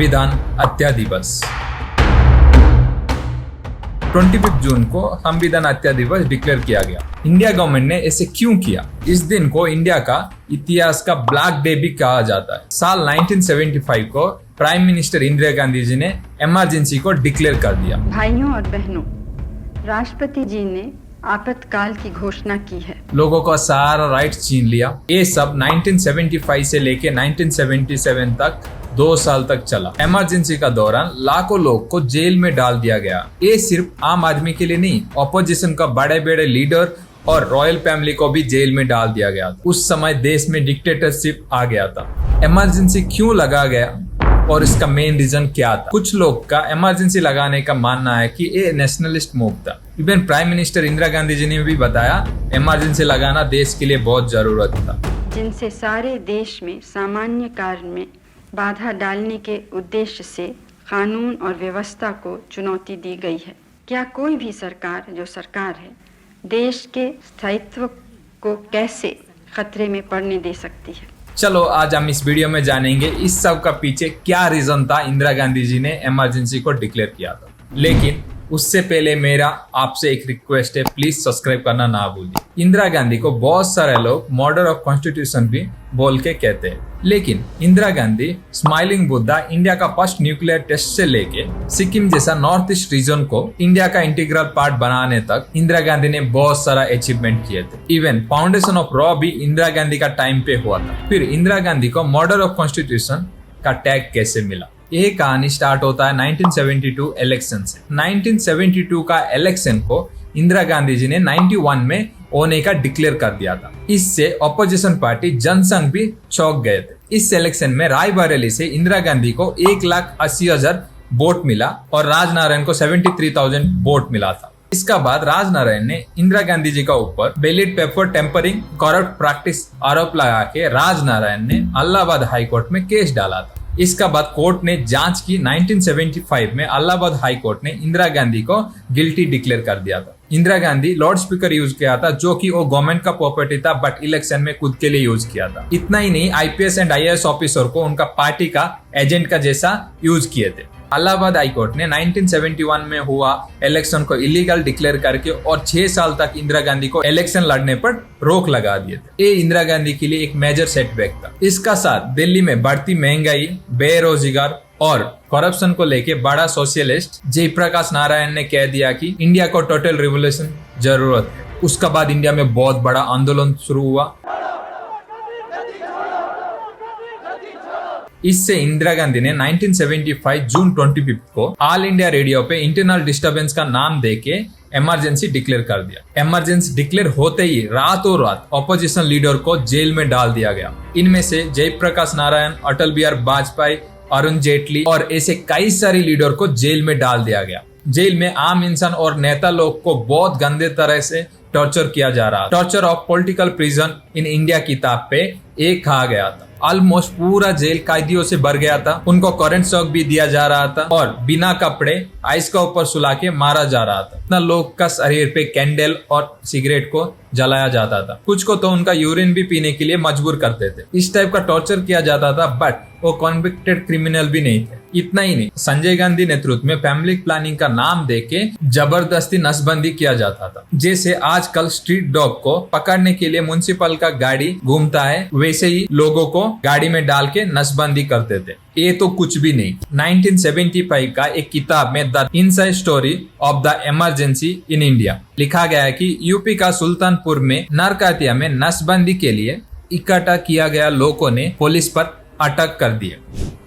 संविधान हत्या दिवस। 25 जून को संविधान हत्या दिवस डिक्लेयर किया गया। इंडिया गवर्नमेंट ने ऐसे क्यों किया? इस दिन को इंडिया का इतिहास का ब्लैक डे भी कहा जाता है। साल 1975 को प्राइम मिनिस्टर इंदिरा गांधी जी ने इमरजेंसी को डिक्लेयर कर दिया। भाइयों और बहनों, राष्ट्रपति जी ने आपातकाल की घोषणा की है। लोगों का सारा राइट्स छीन लिया। ये सब 1975 से लेके 1977 तक 2 साल तक चला। इमरजेंसी का दौरान लाखों लोग को जेल में डाल दिया गया। ये सिर्फ आम आदमी के लिए नहीं, ऑपोजिशन का बड़े बड़े लीडर और रॉयल फैमिली को भी जेल में डाल दिया गया। उस समय देश में डिक्टेटरशिप आ गया था। इमरजेंसी क्यों लगा गया और इसका मेन रीजन क्या था? कुछ लोग का इमरजेंसी लगाने का मानना है कि ये नेशनलिस्ट मूव था। Even prime minister Indira Gandhi ji ने भी बताया इमरजेंसी लगाना देश के लिए बहुत जरूरत था, जिनसे सारे देश में सामान्य कार्य में बाधा डालने के उद्देश्य से कानून और व्यवस्था को चुनौती दी गई है। क्या कोई भी सरकार जो सरकार है देश के स्थायित्व को कैसे खतरे में पड़ने दे सकती है? चलो आज हम इस वीडियो में जानेंगे इस सब का पीछे क्या रीजन था इंदिरा गांधी जी ने इमरजेंसी को डिक्लेयर किया था। लेकिन उससे पहले मेरा आपसे एक रिक्वेस्ट है, प्लीज सब्सक्राइब करना ना भूलिए। इंदिरा गांधी को बहुत सारे लोग मॉडल ऑफ कॉन्स्टिट्यूशन भी बोल के कहते हैं, लेकिन इंदिरा गांधी स्माइलिंग बुद्धा इंडिया का फर्स्ट न्यूक्लियर टेस्ट से लेके सिक्किम जैसा नॉर्थ ईस्ट रीजन को इंडिया का इंटीग्रल पार्ट बनाने तक इंदिरा गांधी ने बहुत सारा अचीवमेंट किए थे। इवन फाउंडेशन ऑफ लॉ भी इंदिरा गांधी का टाइम पे हुआ था। फिर इंदिरा गांधी को मॉडल ऑफ कॉन्स्टिट्यूशन का टैग कैसे मिला? ये कहानी स्टार्ट होता है 1972 इलेक्शन से। 1972 का इलेक्शन को इंदिरा गांधी जी ने 91 में होने का डिक्लेयर कर दिया था। इससे ऑपोजिशन पार्टी जनसंघ भी चौंक गए थे। इस इलेक्शन में रायबरेली से इंदिरा गांधी को 1,80,000 वोट मिला और राजनारायण को 73,000 वोट मिला था। इसका बाद राजनारायण ने इंदिरा गांधी जी का ऊपर ballot paper tampering corrupt practice आरोप लगा के राजनारायण ने इलाहाबाद हाई कोर्ट में केस डाला था। इसका बाद कोर्ट ने जांच की। 1975 में इलाहाबाद हाई कोर्ट ने इंदिरा गांधी को गिल्टी डिक्लेयर कर दिया था। Indira Gandhi loud speaker use किया था, जो कि वो गवर्नमेंट का प्रॉपर्टी था, बट इलेक्शन में खुद के लिए यूज किया था। इतना ही नहीं, आईपीएस एंड आईएएस ऑफिसर को उनका पार्टी का एजेंट का जैसा यूज किए थे। इलाहाबाद हाई कोर्ट ने 1971 में हुआ इलेक्शन को इलीगल डिक्लेयर करके और 6 साल तक इंदिरा गांधी को इलेक्शन लड़ने पर रोक लगा दिए थे। ये इंदिरा गांधी के लिए एक मेजर सेटबैक था। इसका साथ दिल्ली में बढ़ती महंगाई, बेरोजगार और करप्शन को लेके बड़ा सोशलिस्ट जयप्रकाश नारायण ने कह दिया कि इंडिया को टोटल रिवोल्यूशन जरूरत है। उसका बाद इंडिया में बहुत बड़ा आंदोलन शुरू हुआ। इससे इंदिरा गांधी ने 1975 जून 25 को ऑल इंडिया रेडियो पे इंटरनल डिस्टरबेंस का नाम देके इमरजेंसी डिक्लेयर कर दिया। इमरजेंसी डिक्लेयर होते ही रातों रात ऑपोजिशन लीडर को जेल में डाल दिया गया। इनमें से जयप्रकाश नारायण, अटल बिहारी वाजपेयी, अरुण जेटली और ऐसे कई सारे लीडर को जेल में डाल दिया गया। जेल में आम इंसान और नेता लोग को बहुत गंदे तरह से टॉर्चर किया जा रहा। Torture of political prison in India किताब पे एक कहा गया था। ऑलमोस्ट पूरा जेल कैदियों से भर गया था। उनको करंट शॉक भी दिया जा रहा था और बिना कपड़े आइस का ऊपर सुला के मारा जा रहा था। इतना लोग का शरीर पे कैंडल और सिगरेट को जलाया जाता था। कुछ को तो उनका यूरिन भी पीने के लिए मजबूर करते थे। इस टाइप का टॉर्चर किया जाता था, बट वो कॉन्विक्टेड क्रिमिनल भी नहीं थे। इतना ही नहीं, संजय गांधी नेतृत्व में फैमिली प्लानिंग का नाम देके जबरदस्ती नसबंदी किया जाता था। जैसे आजकल स्ट्रीट डॉग को पकड़ने के लिए म्युनिसिपल का गाड़ी घूमता है, वैसे ही लोगों को गाड़ी में डाल के नसबंदी करते थे। ये तो कुछ भी नहीं। 1975 का एक किताब में the inside story of the emergency in India लिखा गया है कि यूपी का सुल्तानपुर में नरकातिया में नसबंदी के लिए इकट्ठा किया गया लोगों ने पुलिस पर अटक कर दिए,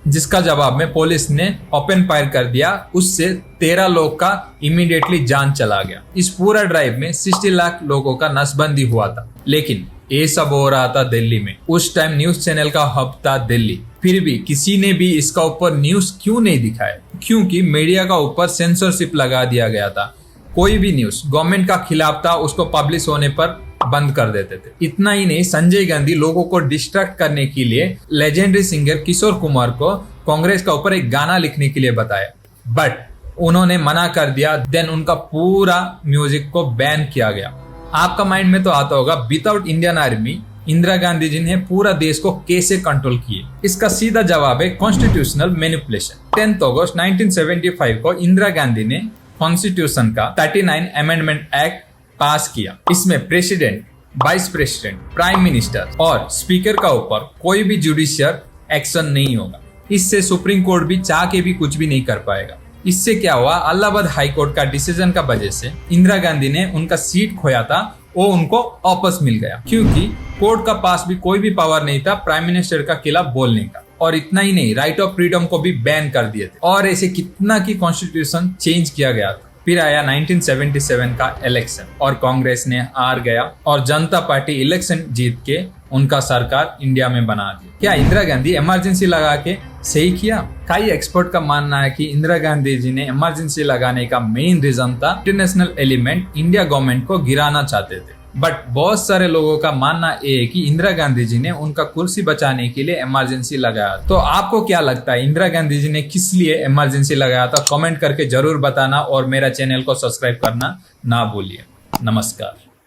जिसका जवाब में पुलिस ने ओपन फायर कर दिया। उससे 13 लोग का इमीडिएटली जान चला गया। इस पूरा ड्राइव में 60 लाख लोगों का नसबंदी हुआ था। लेकिन ये सब हो रहा था दिल्ली में। उस टाइम न्यूज चैनल का हब था दिल्ली। फिर भी किसी ने भी इसका ऊपर न्यूज क्यों नहीं दिखाया? क्योंकि मीडिया का ऊपर सेंसरशिप लगा दिया गया था। कोई भी न्यूज गवर्नमेंट का खिलाफ था, उसको पब्लिश होने पर बंद कर देते थे। इतना ही नहीं, संजय गांधी लोगों को डिस्ट्रैक्ट करने के लिए लेजेंडरी सिंगर किशोर कुमार को कांग्रेस का ऊपर एक गाना लिखने के लिए बताया, बट उन्होंने मना कर दिया। देन उनका पूरा म्यूजिक को बैन किया गया। आपका माइंड में तो आता होगा, without Indian army Indira Gandhi ji ने पूरा देश को कैसे कंट्रोल किए? इसका सीधा जवाब है कॉन्स्टिट्यूशनल मैनिपुलेशन। 10 अगस्त 1975 को इंदिरा गांधी ने कॉन्स्टिट्यूशन का 39 अमेंडमेंट एक्ट पास किया। इसमें president, vice president, prime minister और स्पीकर का ऊपर कोई भी जुडिशियल एक्शन नहीं होगा। इससे सुप्रीम कोर्ट भी चाह के भी कुछ भी नहीं कर पाएगा। इससे क्या हुआ, इलाहाबाद हाई कोर्ट का डिसीजन का वजह से इंदिरा गांधी ने उनका सीट खोया था, वो उनको वापस मिल गया, क्योंकि कोर्ट का पास भी कोई भी पावर नहीं था प्राइम मिनिस्टर का खिलाफ बोलने का। और इतना ही नहीं, राइट ऑफ फ्रीडम को भी बैन कर दिए थे। और ऐसे कितना की कॉन्स्टिट्यूशन चेंज किया गया था। फिर आया 1977 का इलेक्शन और कांग्रेस ने हार गया और जनता पार्टी इलेक्शन जीत के उनका सरकार इंडिया में बना दी। क्या इंदिरा गांधी इमरजेंसी लगा के सही किया? कई एक्सपर्ट का मानना है कि इंदिरा गांधी जी ने इमरजेंसी लगाने का मेन रीजन था इंटरनेशनल एलिमेंट इंडिया गवर्नमेंट को गिराना चाहते थे। बट बहुत सारे लोगों का मानना ये है कि इंदिरा गांधी जी ने उनका कुर्सी बचाने के लिए इमरजेंसी लगाया। तो आपको क्या लगता है, इंदिरा गांधी जी ने किस लिए इमरजेंसी लगाया था? कमेंट करके जरूर बताना और मेरा चैनल को सब्सक्राइब करना ना भूलिए। नमस्कार।